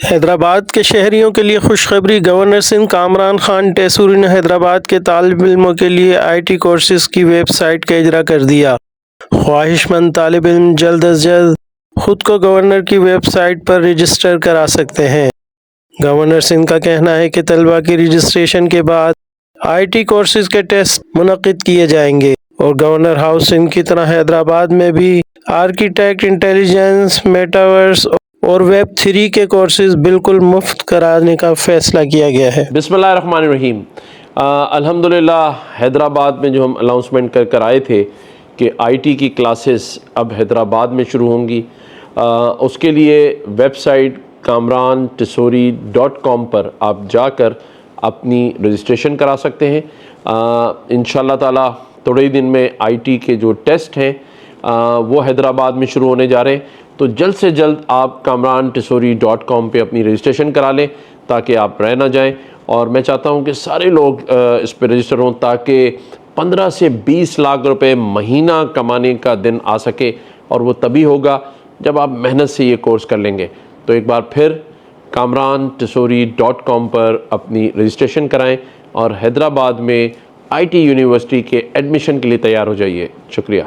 حیدرآباد کے شہریوں کے لیے خوشخبری، گورنر سندھ کامران خان ٹیسوری نے حیدرآباد کے طالب علموں کے لیے IT کورسز کی ویب سائٹ کا اجرا کر دیا۔ خواہش مند طالب علم جلد از جلد خود کو گورنر کی ویب سائٹ پر رجسٹر کرا سکتے ہیں۔ گورنر سندھ کا کہنا ہے کہ طلباء کی رجسٹریشن کے بعد IT کورسز کے ٹیسٹ منعقد کیے جائیں گے اور گورنر ہاؤس سندھ کی طرح حیدرآباد میں بھی آرکیٹیکٹ، انٹیلیجنس، میٹاورس اور ویب 3 کے کورسز بالکل مفت کرانے کا فیصلہ کیا گیا ہے۔ بسم اللہ الرحمن الرحیم۔ الحمدللہ حیدرآباد میں جو ہم اناؤنسمنٹ کر آئے تھے کہ IT کی کلاسز اب حیدرآباد میں شروع ہوں گی، اس کے لیے ویب سائٹ kamrantisori.com پر آپ جا کر اپنی رجسٹریشن کرا سکتے ہیں۔ انشاءاللہ تعالی تھوڑے ہی دن میں IT کے جو ٹیسٹ ہیں وہ حیدرآباد میں شروع ہونے جا رہے ہیں، تو جلد سے جلد آپ kamrantisori.com پہ اپنی رجسٹریشن کرا لیں تاکہ آپ رہ نہ جائیں۔ اور میں چاہتا ہوں کہ سارے لوگ اس پہ رجسٹر ہوں تاکہ 15 سے 20 لاکھ روپے مہینہ کمانے کا دن آ سکے، اور وہ تبھی ہوگا جب آپ محنت سے یہ کورس کر لیں گے۔ تو ایک بار پھر kamrantisori.com پر اپنی رجسٹریشن کرائیں اور حیدرآباد میں IT یونیورسٹی کے ایڈمیشن کے لیے تیار ہو جائیے۔ شکریہ۔